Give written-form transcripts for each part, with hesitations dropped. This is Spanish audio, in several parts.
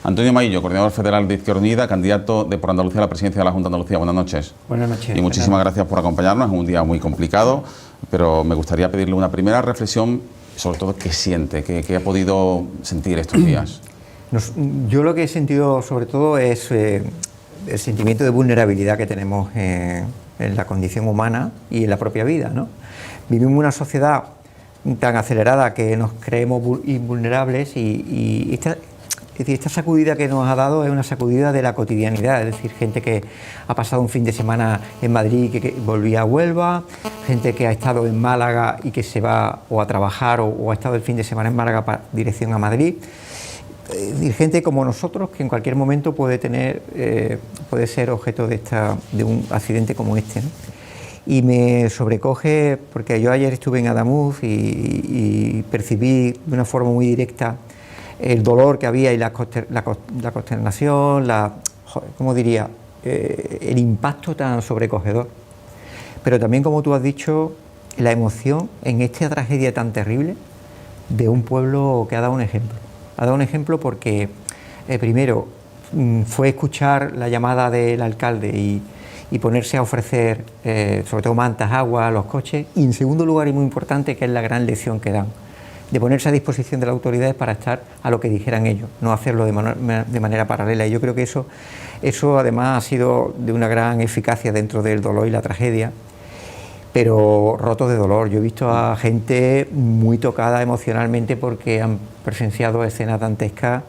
Antonio Maillo, coordinador federal de Izquierda Unida, candidato de Por Andalucía a la presidencia de la Junta de Andalucía. Buenas noches. Buenas noches. Y muchísimas gracias por acompañarnos. Es un día muy complicado, pero me gustaría pedirle una primera reflexión, sobre todo qué siente, qué ha podido sentir estos días. Yo lo que he sentido sobre todo es el sentimiento de vulnerabilidad que tenemos en la condición humana y en la propia vida, ¿no? Vivimos en una sociedad tan acelerada que nos creemos invulnerables y esta sacudida que nos ha dado es una sacudida de la cotidianidad, es decir, gente que ha pasado un fin de semana en Madrid y que volvía a Huelva, gente que ha estado en Málaga y que se va o a trabajar o ha estado el fin de semana en Málaga para dirección a Madrid. Y gente como nosotros que en cualquier momento puede ser objeto de un accidente como este, ¿no? Y me sobrecoge porque yo ayer estuve en Adamuz y percibí de una forma muy directa el dolor que había y la consternación, ¿cómo diría? El impacto tan sobrecogedor. Pero también, como tú has dicho, la emoción en esta tragedia tan terrible de un pueblo que ha dado un ejemplo. Ha dado un ejemplo porque, primero, fue escuchar la llamada del alcalde y ponerse a ofrecer, sobre todo mantas, agua a los coches, y en segundo lugar, y muy importante, que es la gran lección que dan, de ponerse a disposición de las autoridades para estar a lo que dijeran ellos, no hacerlo de manera paralela. Y yo creo que eso además ha sido de una gran eficacia dentro del dolor y la tragedia, pero rotos de dolor. Yo he visto a gente muy tocada emocionalmente porque han presenciado escenas dantescas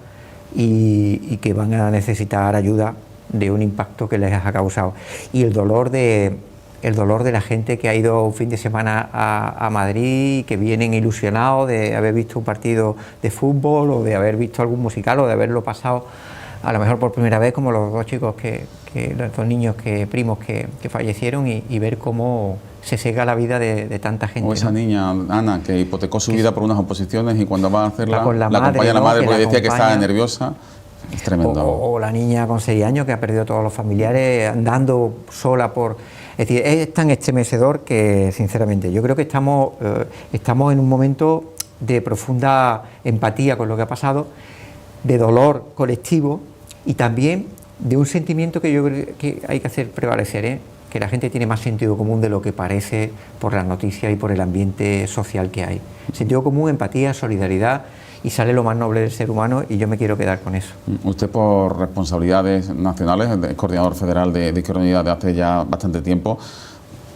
y que van a necesitar ayuda de un impacto que les ha causado. Y el dolor de la gente que ha ido un fin de semana a Madrid, que vienen ilusionados de haber visto un partido de fútbol o de haber visto algún musical o de haberlo pasado a lo mejor por primera vez, como los dos chicos los dos niños primos que fallecieron, y ver cómo se sega la vida de tanta gente. O esa niña, Ana, que hipotecó su vida por unas oposiciones y cuando va a hacerla la acompaña la madre porque decía que estaba nerviosa. Es tremendo. O la niña con 6 años que ha perdido a todos los familiares andando sola Es decir, es tan estremecedor que, sinceramente, yo creo que estamos en un momento de profunda empatía con lo que ha pasado, de dolor colectivo y también de un sentimiento que yo creo que hay que hacer prevalecer, que la gente tiene más sentido común de lo que parece por las noticias y por el ambiente social que hay. Sentido común, empatía, solidaridad, y sale lo más noble del ser humano, y yo me quiero quedar con eso. Usted, por responsabilidades nacionales, es coordinador federal de Izquierda Unida de hace ya bastante tiempo,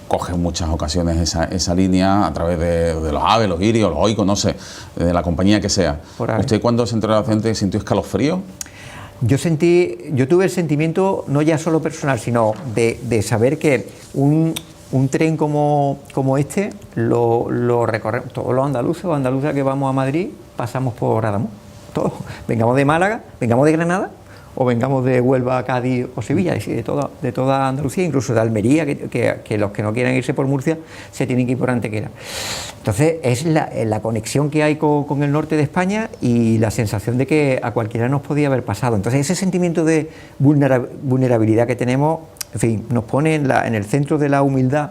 coge en muchas ocasiones esa línea a través de los AVE, los IRI o los OICO, no sé, de la compañía que sea. ¿Usted cuando se enteró del accidente sintió escalofrío? Yo tuve el sentimiento, no ya solo personal, sino de saber que un tren como este lo recorremos todos los andaluces o andaluzas que vamos a Madrid, pasamos por Adamuz, todos, vengamos de Málaga, vengamos de Granada o vengamos de Huelva, Cádiz o Sevilla, es decir, de toda Andalucía, incluso de Almería, que los que no quieran irse por Murcia se tienen que ir por Antequera. Entonces es la conexión que hay con el norte de España y la sensación de que a cualquiera nos podía haber pasado. Entonces ese sentimiento de vulnerabilidad que tenemos, en fin, nos pone en el centro de la humildad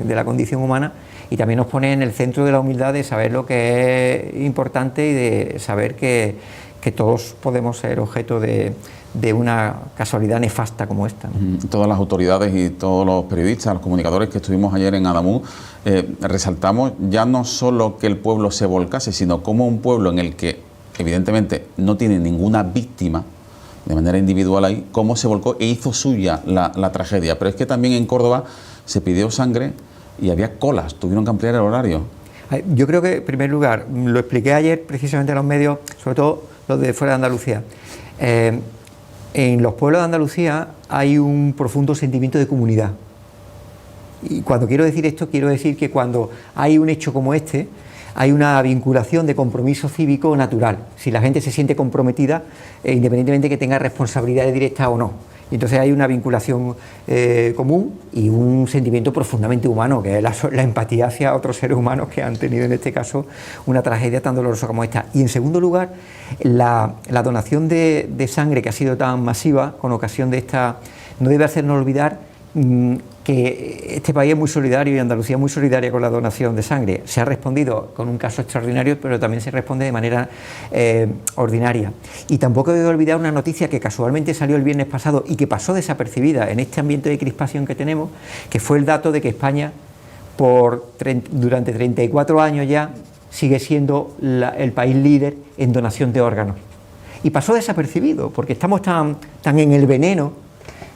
de la condición humana, y también nos pone en el centro de la humildad de saber lo que es importante y de saber que todos podemos ser objeto de una casualidad nefasta como esta, ¿no? Todas las autoridades y todos los periodistas, los comunicadores que estuvimos ayer en Adamuz, resaltamos ya no solo que el pueblo se volcase, sino como un pueblo en el que evidentemente no tiene ninguna víctima de manera individual ahí, cómo se volcó e hizo suya la tragedia. Pero es que también en Córdoba se pidió sangre y había colas, tuvieron que ampliar el horario. Yo creo que, en primer lugar, lo expliqué ayer precisamente en los medios, sobre todo los de fuera de Andalucía. En los pueblos de Andalucía hay un profundo sentimiento de comunidad. Y cuando quiero decir esto, quiero decir que cuando hay un hecho como este, hay una vinculación de compromiso cívico natural. Si la gente se siente comprometida, independientemente de que tenga responsabilidades directas o no. Entonces hay una vinculación común y un sentimiento profundamente humano, que es la empatía hacia otros seres humanos que han tenido en este caso una tragedia tan dolorosa como esta. Y en segundo lugar, la donación de sangre, que ha sido tan masiva con ocasión de esta, no debe hacernos olvidar que este país es muy solidario y Andalucía es muy solidaria con la donación de sangre. Se ha respondido con un caso extraordinario, pero también se responde de manera ordinaria. Y tampoco he de olvidar una noticia que casualmente salió el viernes pasado y que pasó desapercibida en este ambiente de crispación que tenemos, que fue el dato de que España, durante 34 años ya, sigue siendo el país líder en donación de órganos. Y pasó desapercibido, porque estamos tan en el veneno,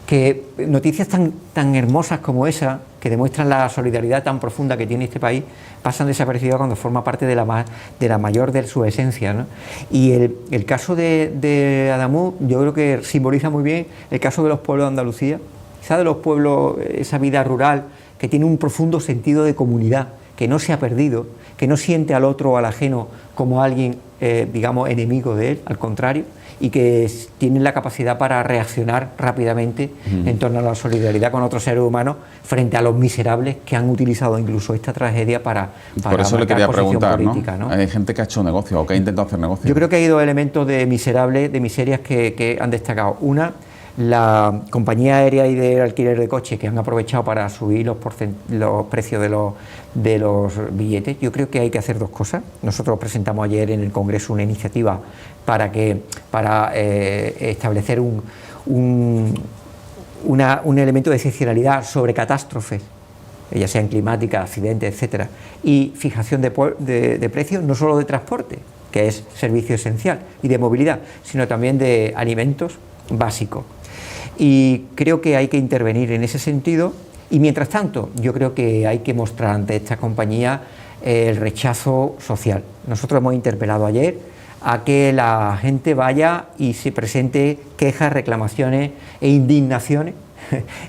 que noticias tan hermosas como esa, que demuestran la solidaridad tan profunda que tiene este país, pasan desapercibidas cuando forma parte de la mayor de su esencia, ¿no? Y el caso de Adamuz, yo creo que simboliza muy bien el caso de los pueblos de Andalucía, quizá de los pueblos, esa vida rural, que tiene un profundo sentido de comunidad, que no se ha perdido, que no siente al otro o al ajeno como alguien, digamos, enemigo de él, al contrario, y que tienen la capacidad para reaccionar rápidamente en torno a la solidaridad con otros seres humanos frente a los miserables que han utilizado incluso esta tragedia para por eso le quería preguntar, política, ¿no? Hay gente que ha hecho negocio o que ha intentado hacer negocio. Yo creo que hay dos elementos de miserables, de miserias que han destacado. Una, la compañía aérea y de alquiler de coches, que han aprovechado para subir los precios de los billetes. Yo creo que hay que hacer dos cosas. Nosotros presentamos ayer en el Congreso una iniciativa para establecer un elemento de excepcionalidad sobre catástrofes, ya sean climáticas, accidentes, etcétera, y fijación de precios, no solo de transporte, que es servicio esencial, y de movilidad, sino también de alimentos básicos. Y creo que hay que intervenir en ese sentido, y mientras tanto yo creo que hay que mostrar ante esta compañía el rechazo social. Nosotros hemos interpelado ayer a que la gente vaya y se presente quejas, reclamaciones e indignaciones,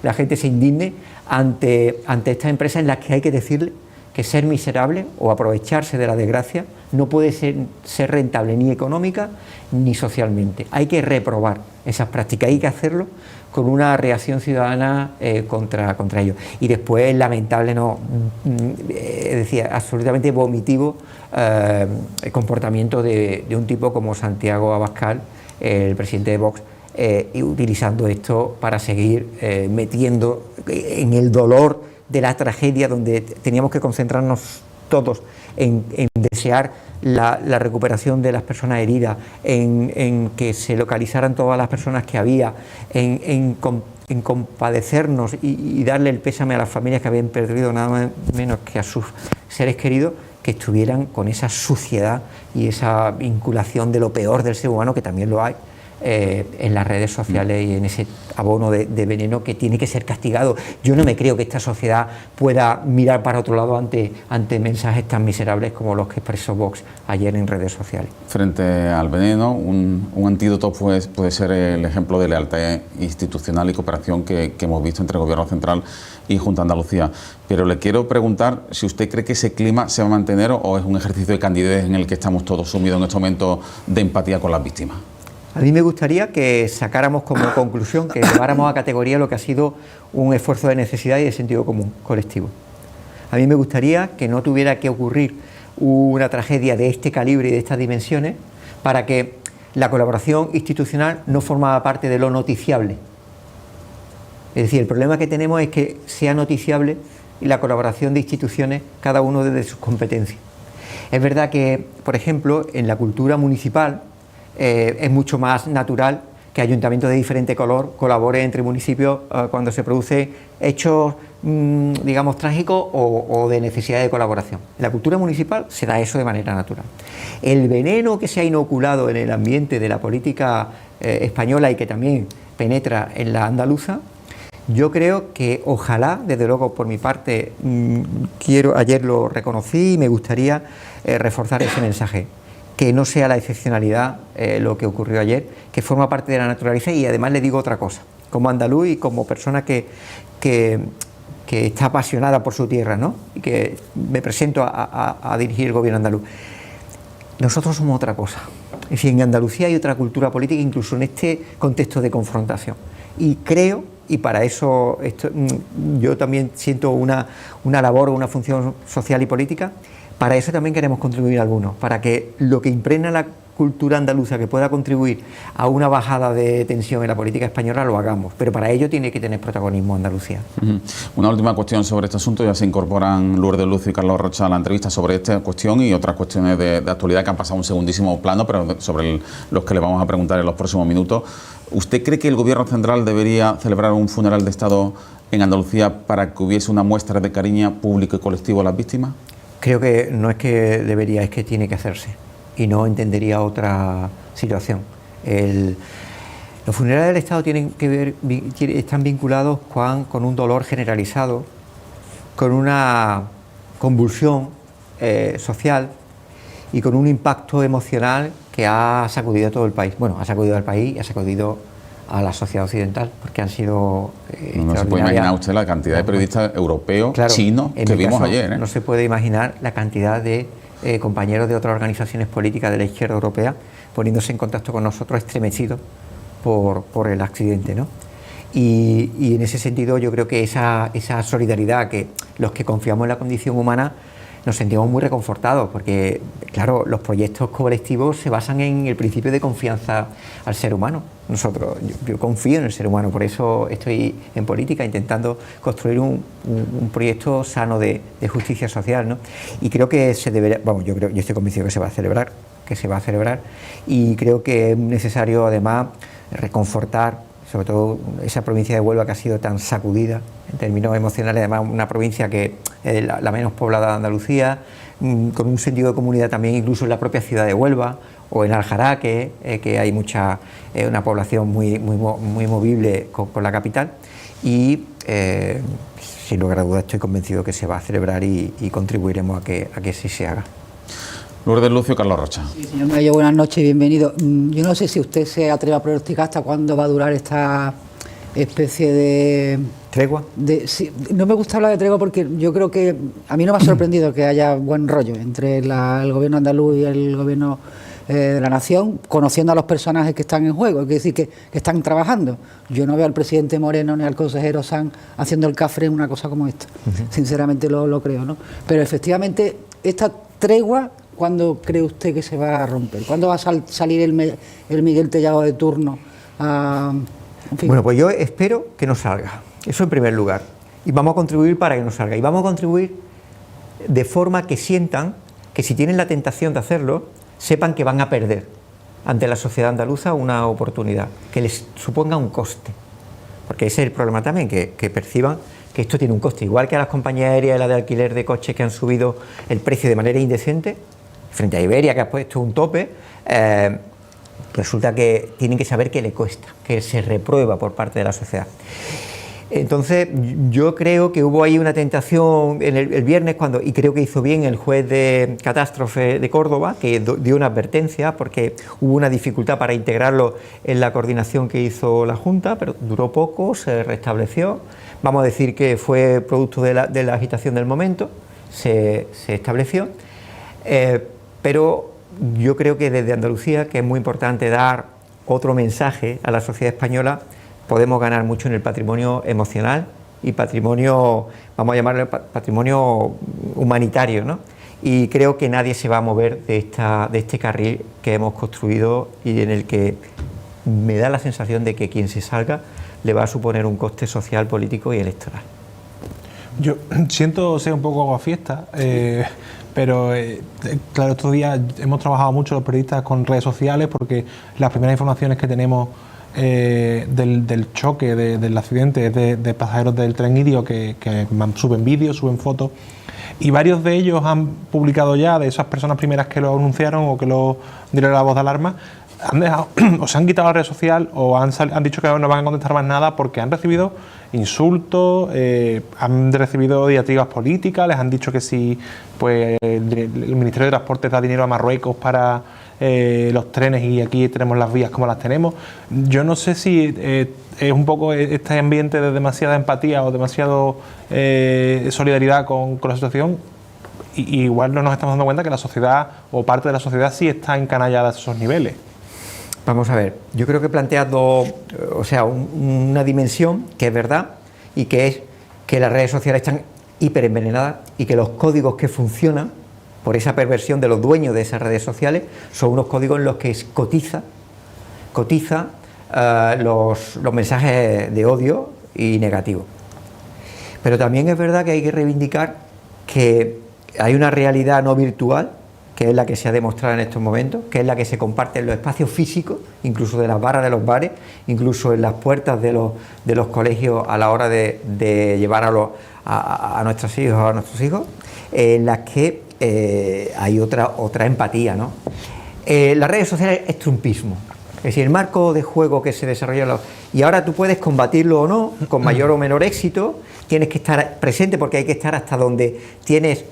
la gente se indigne ante estas empresas en las que hay que decirle que ser miserable o aprovecharse de la desgracia no puede ser rentable ni económica ni socialmente. Hay que reprobar esas prácticas, hay que hacerlo con una reacción ciudadana contra ello. Y después es lamentable, es decir, absolutamente vomitivo el comportamiento de un tipo como Santiago Abascal, el presidente de Vox, utilizando esto para seguir metiendo en el dolor de la tragedia, donde teníamos que concentrarnos todos en desear la recuperación de las personas heridas, en que se localizaran todas las personas que había, en compadecernos y darle el pésame a las familias que habían perdido nada menos que a sus seres queridos, que estuvieran con esa suciedad y esa vinculación de lo peor del ser humano, que también lo hay, en las redes sociales y en ese abono de veneno que tiene que ser castigado. Yo no me creo que esta sociedad pueda mirar para otro lado ante mensajes tan miserables como los que expresó Vox ayer en redes sociales. Frente al veneno, un antídoto puede ser el ejemplo de lealtad institucional y cooperación que hemos visto entre el Gobierno Central y Junta de Andalucía. Pero le quiero preguntar si usted cree que ese clima se va a mantener o es un ejercicio de candidez en el que estamos todos sumidos en este momento de empatía con las víctimas. A mí me gustaría que sacáramos como conclusión, que lleváramos a categoría lo que ha sido un esfuerzo de necesidad y de sentido común colectivo. A mí me gustaría que no tuviera que ocurrir una tragedia de este calibre y de estas dimensiones para que la colaboración institucional no formara parte de lo noticiable. Es decir, el problema que tenemos es que sea noticiable y la colaboración de instituciones, cada uno desde sus competencias. Es verdad que, por ejemplo, en la cultura municipal, es mucho más natural que ayuntamientos de diferente color colaboren entre municipios cuando se producen hechos, digamos, trágicos o de necesidad de colaboración. En la cultura municipal se da eso de manera natural. El veneno que se ha inoculado en el ambiente de la política española y que también penetra en la andaluza, yo creo que ojalá, desde luego por mi parte, ayer lo reconocí y me gustaría reforzar ese mensaje. Que no sea la excepcionalidad lo que ocurrió ayer, que forma parte de la naturaleza. Y además le digo otra cosa, como andaluz y como persona que está apasionada por su tierra, ¿no? Y que me presento a dirigir el gobierno andaluz. Nosotros somos otra cosa. Es decir, en Andalucía hay otra cultura política, incluso en este contexto de confrontación. Y creo, y para eso yo también siento una labor o una función social y política. Para eso también queremos contribuir algunos, para que lo que impregna cultura andaluza que pueda contribuir a una bajada de tensión en la política española, lo hagamos, pero para ello tiene que tener protagonismo Andalucía. Una última cuestión sobre este asunto, ya se incorporan Lourdes Lucio y Carlos Rocha a la entrevista sobre esta cuestión y otras cuestiones de actualidad que han pasado a un segundísimo plano, pero sobre los que le vamos a preguntar en los próximos minutos. ¿Usted cree que el Gobierno central debería celebrar un funeral de Estado en Andalucía para que hubiese una muestra de cariño público y colectivo a las víctimas? Creo que no es que debería, es que tiene que hacerse, y no entendería otra situación. Los funerales del Estado están vinculados, Juan, con un dolor generalizado, con una convulsión social y con un impacto emocional que ha sacudido a todo el país. Bueno, ha sacudido al país y ha sacudido a la sociedad occidental, porque han sido no se puede imaginar usted la cantidad de periodistas europeos, claro, chinos, que vimos ayer. No se puede imaginar la cantidad de compañeros de otras organizaciones políticas de la izquierda europea poniéndose en contacto con nosotros, estremecidos por el accidente, ¿no? Y en ese sentido yo creo que esa solidaridad, que los que confiamos en la condición humana nos sentimos muy reconfortados, porque claro, los proyectos colectivos se basan en el principio de confianza al ser humano. Yo confío en el ser humano, por eso estoy en política intentando construir un proyecto sano de justicia social, ¿no? Y creo que se debería, yo estoy convencido que se va a celebrar, y creo que es necesario además reconfortar sobre todo esa provincia de Huelva que ha sido tan sacudida en términos emocionales, además una provincia que es la menos poblada de Andalucía, con un sentido de comunidad también incluso en la propia ciudad de Huelva o en Aljaraque, que hay una población muy movible con la capital, y sin lugar a dudas estoy convencido que se va a celebrar y contribuiremos a que sí se haga. Lourdes Lucio, Carlos Rocha. Sí, señor Mayo, buenas noches y bienvenido. Yo no sé si usted se atreve a pronosticar hasta cuándo va a durar esta especie de... ¿Tregua? Sí, no me gusta hablar de tregua porque yo creo que a mí no me ha sorprendido que haya buen rollo entre el gobierno andaluz y el gobierno de la nación, conociendo a los personajes que están en juego, es decir, que están trabajando. Yo no veo al presidente Moreno ni al consejero Sanz haciendo el cafre en una cosa como esta. Sinceramente lo creo, ¿no? Pero efectivamente, esta tregua, ¿cuándo cree usted que se va a romper? ¿Cuándo va a salir el Miguel Tellado de turno? En fin. Bueno, pues yo espero que no salga, eso en primer lugar, y vamos a contribuir para que no salga, y vamos a contribuir de forma que sientan que si tienen la tentación de hacerlo, sepan que van a perder ante la sociedad andaluza una oportunidad, que les suponga un coste, porque ese es el problema también, que perciban que esto tiene un coste, igual que a las compañías aéreas, la de alquiler de coches, que han subido el precio de manera indecente, frente a Iberia, que ha puesto un tope, resulta que tienen que saber que le cuesta, que se reprueba por parte de la sociedad. Entonces, yo creo que hubo ahí una tentación el viernes, y creo que hizo bien el juez de catástrofe de Córdoba, que dio una advertencia, porque hubo una dificultad para integrarlo en la coordinación que hizo la Junta, pero duró poco, se restableció. Vamos a decir que fue producto de la agitación del momento, se estableció. Pero yo creo que desde Andalucía, que es muy importante dar otro mensaje a la sociedad española, podemos ganar mucho en el patrimonio emocional y patrimonio, vamos a llamarlo patrimonio humanitario, ¿no? Y creo que nadie se va a mover de este carril que hemos construido y en el que me da la sensación de que quien se salga le va a suponer un coste social, político y electoral. Yo siento ser un poco aguafiesta, pero claro, estos días hemos trabajado mucho los periodistas con redes sociales, porque las primeras informaciones que tenemos del choque, del accidente, de pasajeros del tren Irio, que suben vídeos, suben fotos, y varios de ellos han publicado ya, de esas personas primeras que lo anunciaron o que lo dieron la voz de alarma, han dejado, o se han quitado la red social o han dicho que no van a contestar más nada, porque han recibido insultos, han recibido diatribas políticas, les han dicho que si pues el Ministerio de Transportes da dinero a Marruecos para los trenes y aquí tenemos las vías como las tenemos. Yo no sé si es un poco este ambiente de demasiada empatía o demasiado solidaridad con la situación, y igual no nos estamos dando cuenta que la sociedad o parte de la sociedad sí está encanallada a esos niveles. Vamos a ver, yo creo que planteando, una dimensión que es verdad, y que es que las redes sociales están hiperenvenenadas y que los códigos que funcionan por esa perversión de los dueños de esas redes sociales, son unos códigos en los que cotiza los mensajes de odio y negativos. Pero también es verdad que hay que reivindicar que hay una realidad no virtual, que es la que se ha demostrado en estos momentos, que es la que se comparte en los espacios físicos, incluso de las barras de los bares, incluso en las puertas de los colegios a la hora de llevar a nuestros hijos, en las que hay otra empatía, ¿no? Las redes sociales es trumpismo. Es decir, el marco de juego que se desarrolla y ahora tú puedes combatirlo o no, con mayor o menor éxito, tienes que estar presente porque hay que estar hasta donde tienes,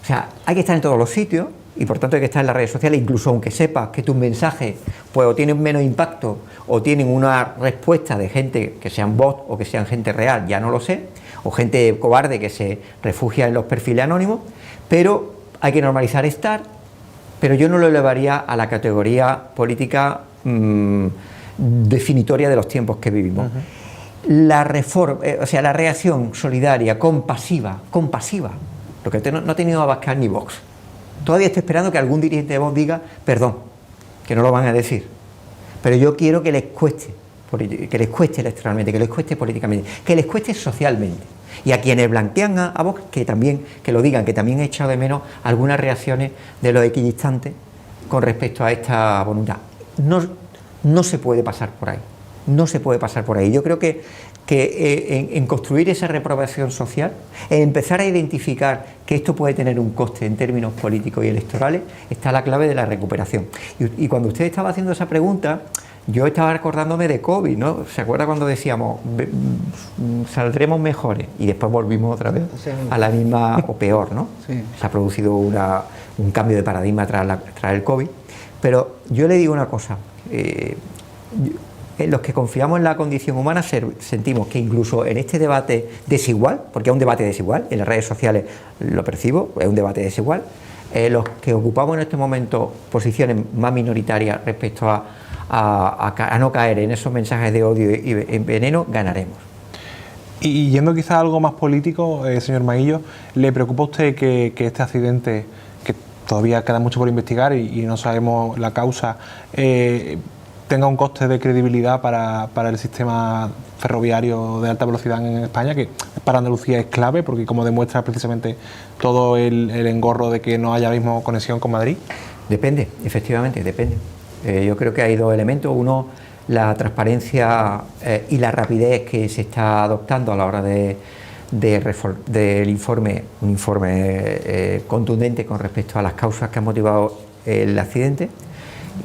o sea, hay que estar en todos los sitios y por tanto hay que estar en las redes sociales, incluso aunque sepas que tus mensajes pues o tienen menos impacto o tienen una respuesta de gente que sean bots o que sean gente real, ya no lo sé, o gente cobarde que se refugia en los perfiles anónimos, pero hay que normalizar estar, pero yo no lo elevaría a la categoría política definitoria de los tiempos que vivimos. La reforma, o sea, la reacción solidaria, compasiva, lo que no ha tenido Abascal ni Vox. Todavía estoy esperando que algún dirigente de Vox diga perdón, que no lo van a decir, pero yo quiero que les cueste electoralmente, que les cueste políticamente, que les cueste socialmente. Y a quienes blanquean a Vox, que lo digan, que también he echado de menos algunas reacciones de los equidistantes con respecto a esta voluntad. No se puede pasar por ahí, no se puede pasar por ahí. Yo creo que en construir esa reprobación social, en empezar a identificar que esto puede tener un coste en términos políticos y electorales, está la clave de la recuperación. Y cuando usted estaba haciendo esa pregunta, yo estaba recordándome de COVID, ¿no? ¿Se acuerda cuando decíamos saldremos mejores? Y después volvimos otra vez a la misma o peor, ¿no? Sí. Se ha producido un cambio de paradigma tras el COVID. Pero yo le digo una cosa, los que confiamos en la condición humana sentimos que incluso en este debate desigual, porque es un debate desigual, en las redes sociales lo percibo, es un debate desigual, los que ocupamos en este momento posiciones más minoritarias respecto a no caer en esos mensajes de odio y veneno, ganaremos. Y yendo quizás a algo más político, señor Maguillo, ¿le preocupa a usted que este accidente, que todavía queda mucho por investigar y no sabemos la causa, tenga un coste de credibilidad para el sistema ferroviario de alta velocidad en España, que para Andalucía es clave, porque como demuestra precisamente todo el engorro de que no haya mismo conexión con Madrid? Depende, efectivamente, depende. Yo creo que hay dos elementos. Uno, la transparencia y la rapidez que se está adoptando a la hora del informe, un informe contundente con respecto a las causas que han motivado el accidente,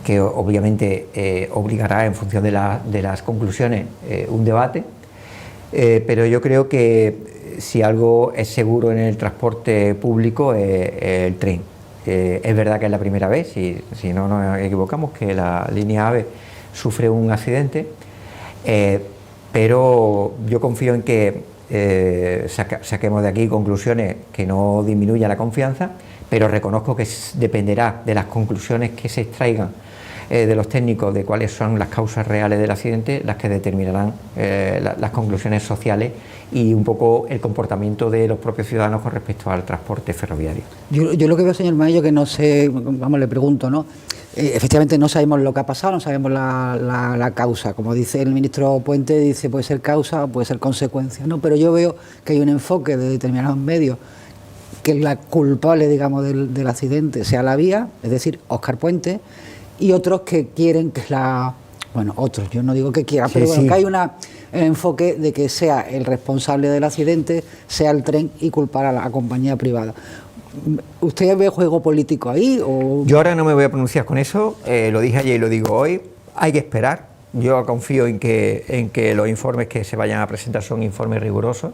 que obviamente obligará en función de las conclusiones un debate, pero yo creo que si algo es seguro en el transporte público es el tren. Es verdad que es la primera vez, si no nos equivocamos, que la línea AVE sufre un accidente, pero yo confío en que saquemos de aquí conclusiones que no disminuyan la confianza, pero reconozco que dependerá de las conclusiones que se extraigan de los técnicos de cuáles son las causas reales del accidente, las que determinarán las conclusiones sociales y un poco el comportamiento de los propios ciudadanos con respecto al transporte ferroviario. Yo lo que veo, señor Maguillo, que no sé, vamos, le pregunto, ¿no? Efectivamente no sabemos lo que ha pasado, no sabemos la causa. Como dice el ministro Puente, dice puede ser causa o puede ser consecuencia, ¿no? Pero yo veo que hay un enfoque de determinados medios que la culpable, digamos, del accidente sea la vía, es decir, Óscar Puente, y otros que quieren que otros, yo no digo que quieran, pero bueno, que hay un enfoque de que sea el responsable del accidente, sea el tren y culpar a la compañía privada. ¿Usted ve juego político ahí? O... Yo ahora no me voy a pronunciar con eso, lo dije ayer y lo digo hoy, hay que esperar. Yo confío en que los informes que se vayan a presentar son informes rigurosos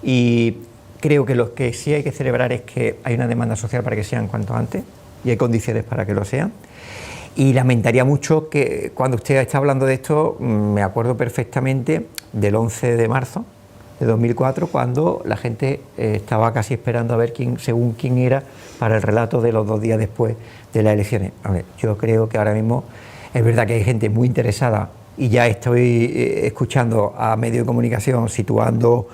y creo que lo que sí hay que celebrar es que hay una demanda social para que sean cuanto antes y hay condiciones para que lo sean. Y lamentaría mucho que cuando usted está hablando de esto, me acuerdo perfectamente del 11 de marzo de 2004, cuando la gente estaba casi esperando a ver según quién era para el relato de los 2 días después de las elecciones. A ver, yo creo que ahora mismo es verdad que hay gente muy interesada y ya estoy escuchando a medios de comunicación situando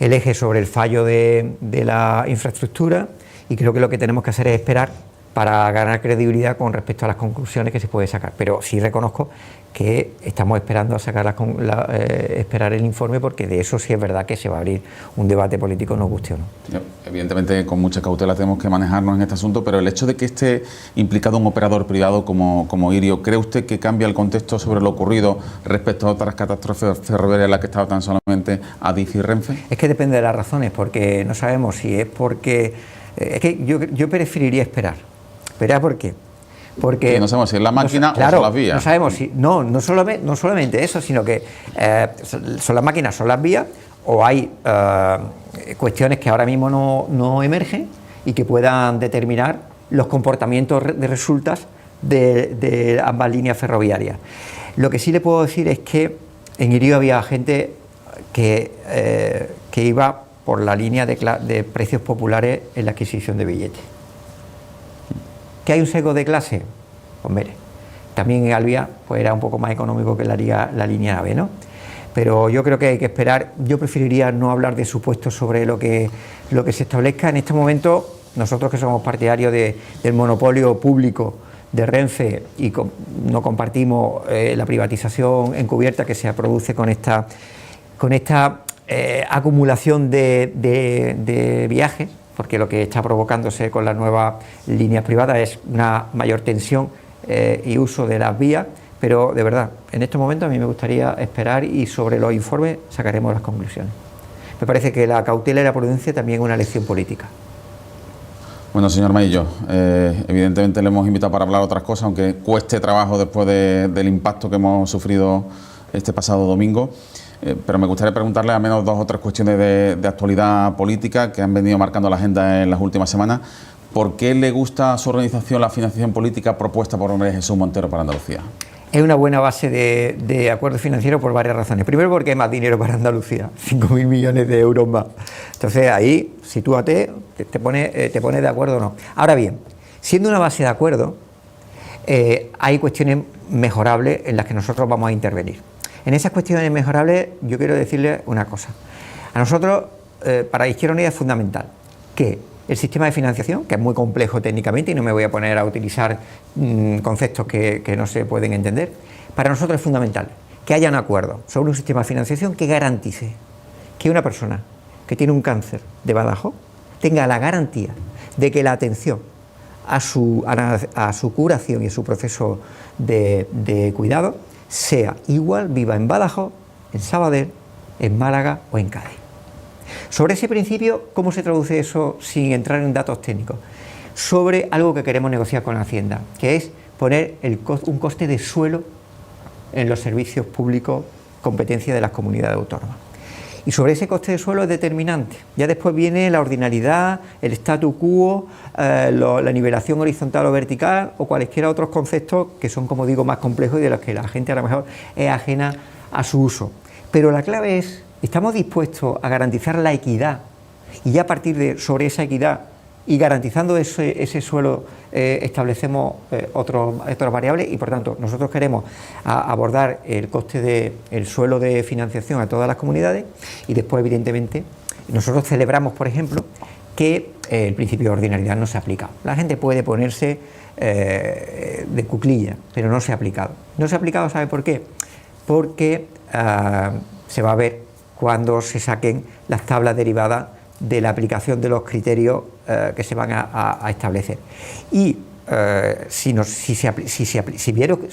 el eje sobre el fallo de la infraestructura y creo que lo que tenemos que hacer es esperar para ganar credibilidad con respecto a las conclusiones que se puede sacar. Pero sí reconozco que estamos esperando a sacar esperar el informe, porque de eso sí es verdad que se va a abrir un debate político, nos guste o no. Evidentemente, con mucha cautela tenemos que manejarnos en este asunto, pero el hecho de que esté implicado un operador privado como Irio, ¿cree usted que cambia el contexto sobre lo ocurrido respecto a otras catástrofes ferroviarias en las que estaba tan solamente Adif y Renfe? Es que depende de las razones, porque no sabemos si es porque... es que yo preferiría esperar. ¿Esperar por qué? Porque sí, no sabemos si es la máquina o son las vías. No sabemos si... No solamente eso, sino que son las máquinas, son las vías, o hay cuestiones que ahora mismo no emergen y que puedan determinar los comportamientos de resultas de ambas líneas ferroviarias. Lo que sí le puedo decir es que en Irio había gente que iba por la línea de precios populares en la adquisición de billetes. ¿Que hay un sesgo de clase? Pues mire, también en Alvia pues era un poco más económico que la línea AVE, ¿no? Pero yo creo que hay que esperar. Yo preferiría no hablar de supuestos sobre lo que se establezca. En este momento, nosotros que somos partidarios del monopolio público de Renfe y no compartimos la privatización encubierta que se produce con esta acumulación de viajes, porque lo que está provocándose con las nuevas líneas privadas es una mayor tensión y uso de las vías, pero de verdad, en este momento a mí me gustaría esperar y sobre los informes sacaremos las conclusiones. Me parece que la cautela y la prudencia también es una lección política. Bueno, señor Maillo, evidentemente le hemos invitado para hablar otras cosas, aunque cueste trabajo después del impacto que hemos sufrido este pasado domingo. Pero me gustaría preguntarle al menos 2 o 3 cuestiones de actualidad política que han venido marcando la agenda en las últimas semanas. ¿Por qué le gusta a su organización la financiación política propuesta por María Jesús Montero para Andalucía? Es una buena base de acuerdo financiero por varias razones. Primero, porque hay más dinero para Andalucía, 5.000 millones de euros más. Entonces ahí, sitúate, te pones de acuerdo o no. Ahora bien, siendo una base de acuerdo, hay cuestiones mejorables en las que nosotros vamos a intervenir. En esas cuestiones mejorables yo quiero decirle una cosa. A nosotros, para Izquierda Unida es fundamental que el sistema de financiación, que es muy complejo técnicamente y no me voy a poner a utilizar conceptos que no se pueden entender, para nosotros es fundamental que haya un acuerdo sobre un sistema de financiación que garantice que una persona que tiene un cáncer de Badajoz tenga la garantía de que la atención a su curación y a su proceso de cuidado sea igual, viva en Badajoz, en Sabadell, en Málaga o en Cádiz. Sobre ese principio, ¿cómo se traduce eso sin entrar en datos técnicos? Sobre algo que queremos negociar con la Hacienda, que es poner un coste de suelo en los servicios públicos, competencia de las comunidades autónomas. Y sobre ese coste de suelo es determinante. Ya después viene la ordinariedad, el statu quo, la nivelación horizontal o vertical o cualesquiera otros conceptos que son, como digo, más complejos y de los que la gente a lo mejor es ajena a su uso. Pero la clave es, ¿estamos dispuestos a garantizar la equidad? Y ya a partir sobre esa equidad y garantizando ese suelo establecemos otras variables y por tanto nosotros queremos abordar el coste del suelo de financiación a todas las comunidades y después evidentemente nosotros celebramos, por ejemplo, que el principio de ordinariedad no se ha aplicado. La gente puede ponerse de cuclilla, pero no se ha aplicado. No se ha aplicado, ¿sabe por qué? Porque se va a ver cuando se saquen las tablas derivadas de la aplicación de los criterios que se van a establecer. Y si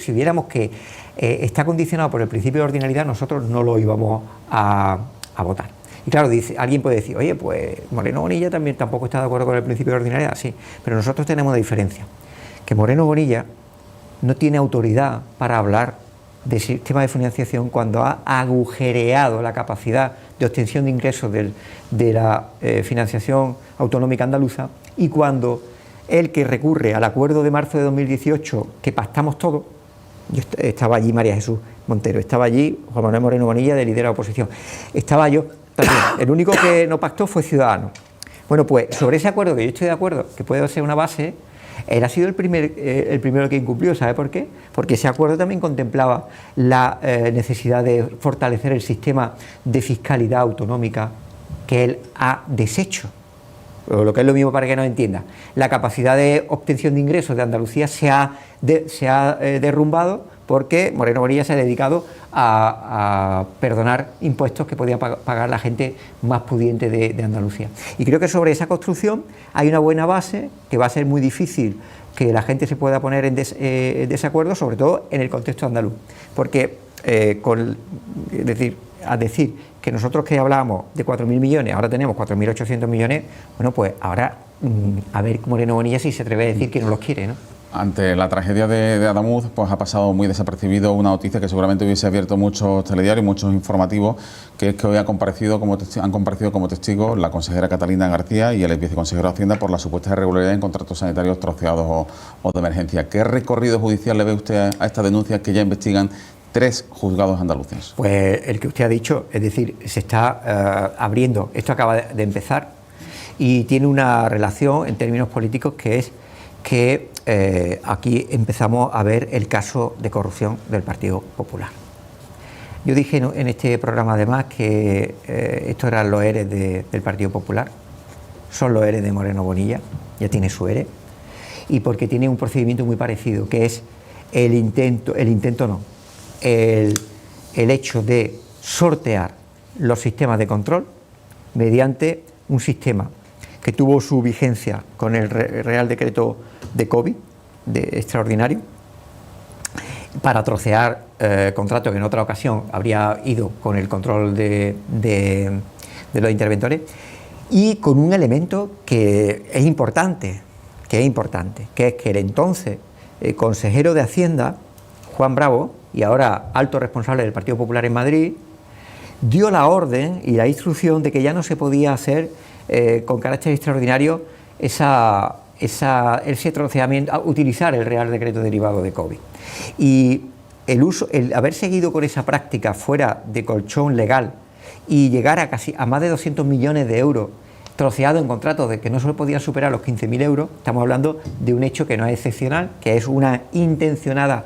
viéramos que está condicionado por el principio de ordinariedad, nosotros no lo íbamos a votar. Y claro, alguien puede decir, oye, pues Moreno Bonilla también tampoco está de acuerdo con el principio de ordinariedad. Sí, pero nosotros tenemos una diferencia, que Moreno Bonilla no tiene autoridad para hablar de sistema de financiación cuando ha agujereado la capacidad de obtención de ingresos de la financiación autonómica andaluza y cuando el que recurre al acuerdo de marzo de 2018 que pactamos todos, yo estaba allí María Jesús Montero, estaba allí Juan Manuel Moreno Bonilla de líder de la oposición, estaba yo también, el único que no pactó fue Ciudadanos. Bueno, pues sobre ese acuerdo, que yo estoy de acuerdo, que puede ser una base, él ha sido el primero que incumplió. ¿Sabe por qué? Porque ese acuerdo también contemplaba la necesidad de fortalecer el sistema de fiscalidad autonómica que él ha deshecho. o lo que es lo mismo para que nos entienda, la capacidad de obtención de ingresos de Andalucía se ha derrumbado porque Moreno Bonilla se ha dedicado a perdonar impuestos que podía pagar la gente más pudiente de Andalucía. Y creo que sobre esa construcción hay una buena base, que va a ser muy difícil que la gente se pueda poner en desacuerdo, sobre todo en el contexto andaluz, porque a decir que nosotros que hablábamos de 4.000 millones, ahora tenemos 4.800 millones, bueno, pues ahora a ver Moreno Bonilla si se atreve a decir que no los quiere, ¿no? Ante la tragedia de Adamuz, pues ha pasado muy desapercibido una noticia que seguramente hubiese abierto muchos telediarios, muchos informativos, que es que hoy han comparecido como testigos la consejera Catalina García y el viceconsejero de Hacienda por la supuesta irregularidad en contratos sanitarios troceados o de emergencia. ¿Qué recorrido judicial le ve usted a estas denuncias que ya investigan 3 juzgados andaluces? Pues el que usted ha dicho, es decir, se está abriendo, esto acaba de empezar y tiene una relación en términos políticos que es que aquí empezamos a ver el caso de corrupción del Partido Popular. Yo dije en este programa además que estos eran los ERE del Partido Popular, son los ERE de Moreno Bonilla, ya tiene su ERE, y porque tiene un procedimiento muy parecido, que es el hecho de sortear los sistemas de control mediante un sistema que tuvo su vigencia con el Real Decreto de COVID, extraordinario, para trocear contratos que en otra ocasión habría ido con el control de los interventores, y con un elemento que es importante, que es que el entonces consejero de Hacienda, Juan Bravo, y ahora alto responsable del Partido Popular en Madrid, dio la orden y la instrucción de que ya no se podía hacer con carácter extraordinario ese troceamiento, utilizar el Real Decreto derivado de COVID. Y el haber seguido con esa práctica fuera de colchón legal y llegar a más de 200 millones de euros troceado en contratos de que no se podían superar los 15.000 euros, estamos hablando de un hecho que no es excepcional, que es una intencionada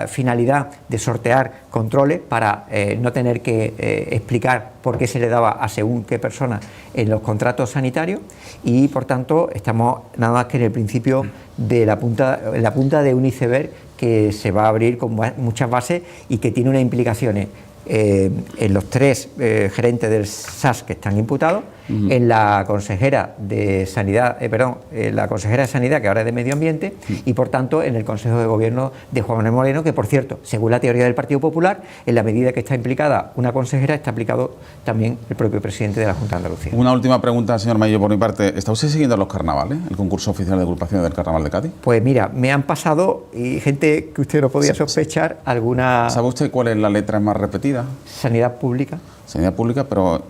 finalidad de sortear controles para no tener que explicar por qué se le daba a según qué persona en los contratos sanitarios, y por tanto estamos nada más que en el principio de la punta de un iceberg que se va a abrir con muchas bases y que tiene unas implicaciones en los 3 gerentes del SAS que están imputados, en la consejera de Sanidad, la consejera de Sanidad, que ahora es de Medio Ambiente, y por tanto en el Consejo de Gobierno de Juan Manuel Moreno, que por cierto, según la teoría del Partido Popular, en la medida que está implicada una consejera, está implicado también el propio presidente de la Junta de Andalucía. Una última pregunta, señor Maillo, por mi parte. ¿Está usted siguiendo los carnavales, el concurso oficial de agrupaciones del Carnaval de Cádiz? Pues mira, me han pasado, y gente que usted no podía sospechar, alguna... ¿Sabe usted cuál es la letra más repetida? Sanidad pública. Sanidad pública, pero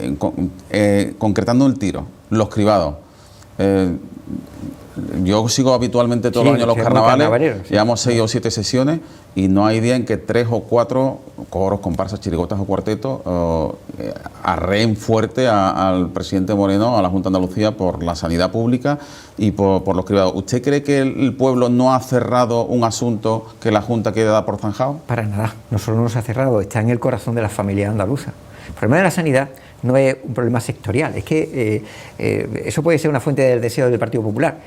concretando el tiro, los cribados. Yo sigo habitualmente todos los años los carnavales, llevamos 6 o 7 sesiones y no hay día en que 3 o 4 coros, comparsas, chirigotas o cuartetos arreen fuerte al presidente Moreno, a la Junta de Andalucía, por la sanidad pública y por los cribados. ¿Usted cree que el pueblo no ha cerrado un asunto que la Junta quiere dar por zanjado? Para nada, no solo no se ha cerrado, está en el corazón de la familia andaluza. El problema de la sanidad no es un problema sectorial, es que eso puede ser una fuente del deseo del Partido Popular.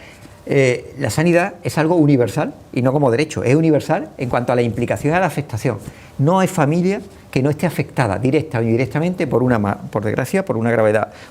La sanidad es algo universal y no como derecho, es universal en cuanto a la implicación y a la afectación. No hay familia que no esté afectada directa o indirectamente por desgracia, por una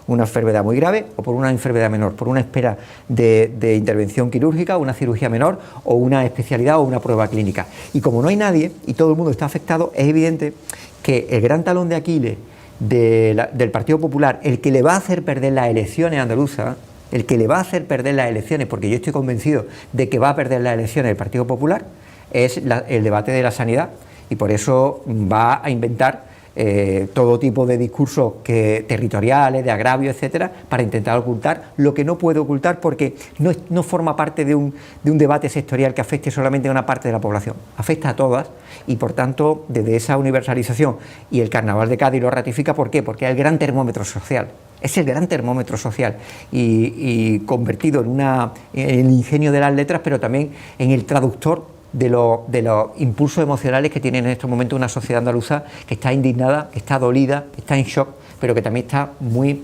enfermedad muy grave o por una enfermedad menor, por una espera de intervención quirúrgica, una cirugía menor o una especialidad o una prueba clínica. Y como no hay nadie y todo el mundo está afectado, es evidente que el gran talón de Aquiles del Partido Popular, el que le va a hacer perder las elecciones andaluzas, el que le va a hacer perder las elecciones, porque yo estoy convencido de que va a perder las elecciones el Partido Popular, es el debate de la sanidad, y por eso va a inventar todo tipo de discursos territoriales, de agravio, etcétera, para intentar ocultar lo que no puede ocultar, porque no forma parte de un debate sectorial que afecte solamente a una parte de la población, afecta a todas, y por tanto desde esa universalización, y el Carnaval de Cádiz lo ratifica. ¿Por qué? Porque es el gran termómetro social. Es el gran termómetro social y convertido en el ingenio de las letras, pero también en el traductor de los impulsos emocionales que tiene en estos momentos una sociedad andaluza que está indignada, que está dolida, que está en shock, pero que también está muy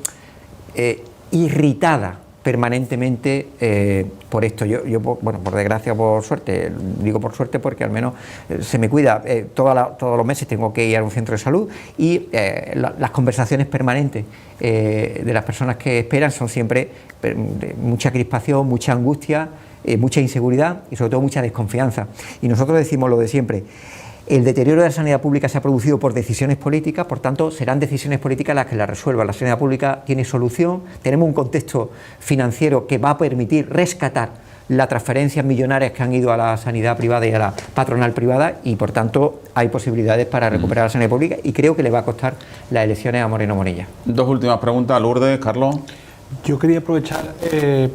irritada, permanentemente por esto. Yo bueno, por desgracia o por suerte, digo por suerte porque al menos se me cuida, todos los meses tengo que ir a un centro de salud y las conversaciones permanentes de las personas que esperan son siempre de mucha crispación, mucha angustia, mucha inseguridad y sobre todo mucha desconfianza. Y nosotros decimos lo de siempre. El deterioro de la sanidad pública se ha producido por decisiones políticas, por tanto, serán decisiones políticas las que la resuelvan. La sanidad pública tiene solución, tenemos un contexto financiero que va a permitir rescatar las transferencias millonarias que han ido a la sanidad privada y a la patronal privada y, por tanto, hay posibilidades para recuperar la sanidad pública y creo que le va a costar las elecciones a Moreno Morilla. Dos últimas preguntas, Lourdes, Carlos. Yo quería aprovechar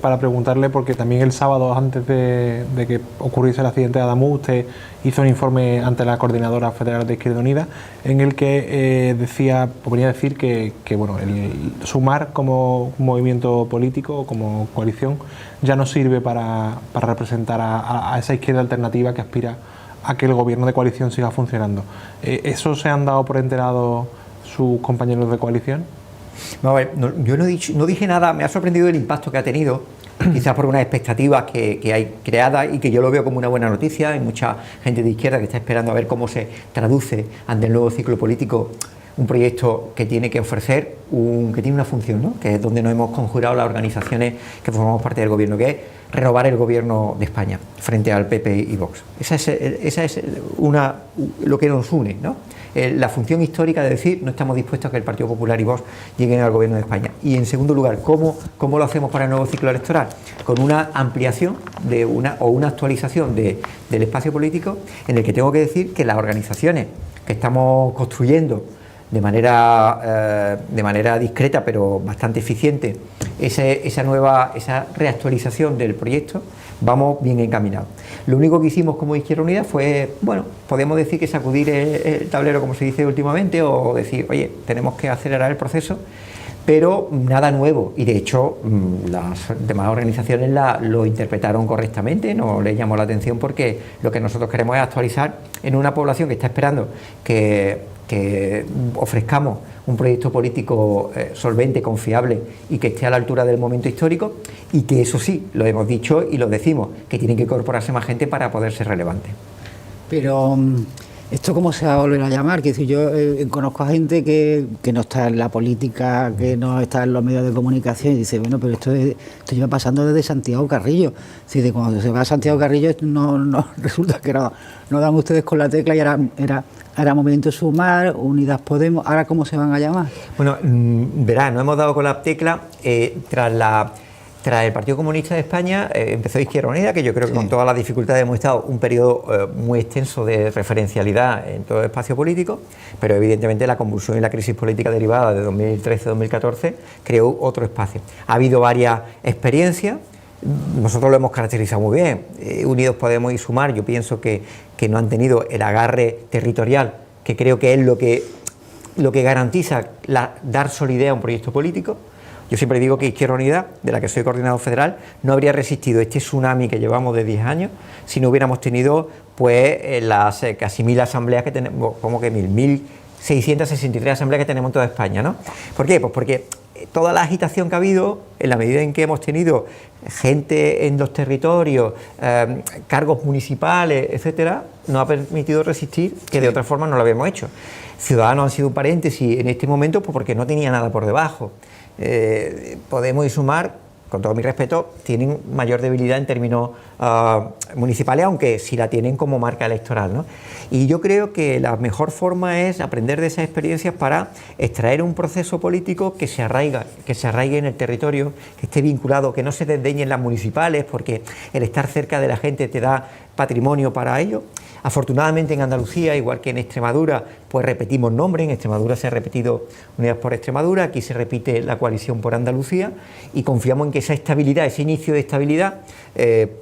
para preguntarle, porque también el sábado, antes de que ocurriese el accidente de Adamuz, usted hizo un informe ante la Coordinadora Federal de Izquierda Unida, en el que venía a decir que bueno, el Sumar como movimiento político, como coalición, ya no sirve para representar a esa izquierda alternativa que aspira a que el gobierno de coalición siga funcionando. ¿Eso se han dado por enterado sus compañeros de coalición? No, yo no dije nada, me ha sorprendido el impacto que ha tenido, quizás por unas expectativas que hay creadas y que yo lo veo como una buena noticia. Hay mucha gente de izquierda que está esperando a ver cómo se traduce ante el nuevo ciclo político un proyecto que tiene que ofrecer, que tiene una función, ¿no? Que es donde nos hemos conjurado las organizaciones que formamos parte del gobierno, que es renovar el gobierno de España frente al PP y Vox. Esa es lo que nos une, ¿no? La función histórica de decir no estamos dispuestos a que el Partido Popular y Vox lleguen al gobierno de España. Y en segundo lugar, ¿cómo lo hacemos para el nuevo ciclo electoral? Con una ampliación o una actualización del espacio político, en el que tengo que decir que las organizaciones que estamos construyendo de manera discreta pero bastante eficiente esa reactualización del proyecto, vamos bien encaminados. Lo único que hicimos como Izquierda Unida fue, bueno, podemos decir que sacudir el tablero, como se dice últimamente, o decir, oye, tenemos que acelerar el proceso, pero nada nuevo. Y de hecho, las demás organizaciones lo interpretaron correctamente, no les llamó la atención, porque lo que nosotros queremos es actualizar en una población que está esperando que ofrezcamos un proyecto político solvente, confiable y que esté a la altura del momento histórico, y que eso sí, lo hemos dicho y lo decimos, que tienen que incorporarse más gente para poder ser relevante. Pero ¿esto cómo se va a volver a llamar? Que si yo conozco a gente que no está en la política, que no está en los medios de comunicación, y dice, bueno, pero esto lleva pasando desde Santiago Carrillo. Si de cuando se va a Santiago Carrillo no resulta que no dan ustedes con la tecla y era Movimiento Sumar, Unidas Podemos. ¿Ahora cómo se van a llamar? Bueno, verá, no hemos dado con la tecla tras el Partido Comunista de España. Empezó Izquierda Unida, que yo creo que con todas las dificultades hemos estado un periodo muy extenso de referencialidad en todo el espacio político, pero evidentemente la convulsión y la crisis política derivada de 2013-2014 creó otro espacio. Ha habido varias experiencias, nosotros lo hemos caracterizado muy bien. Unidos Podemos y Sumar, yo pienso que no han tenido el agarre territorial, que creo que es lo que garantiza dar solidez a un proyecto político. Yo siempre digo que Izquierda Unida, de la que soy coordinador federal, no habría resistido este tsunami que llevamos de 10 años si no hubiéramos tenido pues las casi 1000 asambleas que tenemos, como que 1663 asambleas que tenemos en toda España, ¿no? ¿Por qué? Pues porque toda la agitación que ha habido, en la medida en que hemos tenido gente en los territorios, cargos municipales, etcétera, nos ha permitido resistir, que de otra forma no lo habíamos hecho. Ciudadanos han sido un paréntesis en este momento, pues porque no tenía nada por debajo. Podemos y Sumar, con todo mi respeto, tienen mayor debilidad en términos municipales, aunque sí la tienen como marca electoral, ¿no? Y yo creo que la mejor forma es aprender de esas experiencias para extraer un proceso político que se arraigue en el territorio, que esté vinculado, que no se desdeñen las municipales, porque el estar cerca de la gente te da patrimonio para ello. Afortunadamente en Andalucía, igual que en Extremadura, pues repetimos nombres. En Extremadura se ha repetido Unidas por Extremadura, aquí se repite la coalición por Andalucía, y confiamos en que esa estabilidad, ese inicio de estabilidad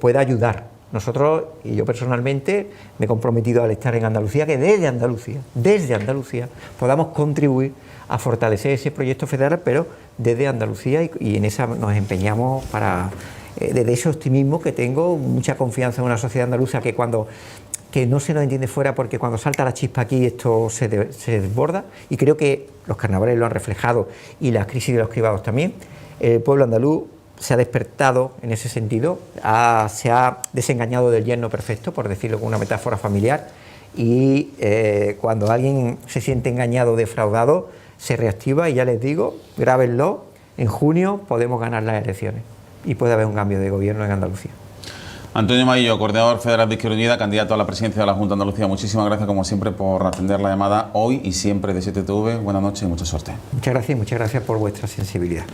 pueda ayudar. Nosotros, y yo personalmente, me he comprometido al estar en Andalucía, que desde Andalucía podamos contribuir a fortalecer ese proyecto federal, pero desde Andalucía, y en esa nos empeñamos desde ese optimismo que tengo, mucha confianza en una sociedad andaluza que no se nos entiende fuera, porque cuando salta la chispa aquí esto se desborda, y creo que los carnavales lo han reflejado y la crisis de los cribados también. El pueblo andaluz se ha despertado en ese sentido, se ha desengañado del yerno perfecto, por decirlo con una metáfora familiar, y cuando alguien se siente engañado o defraudado, se reactiva y ya les digo, grábenlo, en junio podemos ganar las elecciones y puede haber un cambio de gobierno en Andalucía. Antonio Maillo, coordinador federal de Izquierda Unida, candidato a la presidencia de la Junta de Andalucía. Muchísimas gracias, como siempre, por atender la llamada hoy y siempre de 7TV. Buenas noches y mucha suerte. Muchas gracias por vuestra sensibilidad.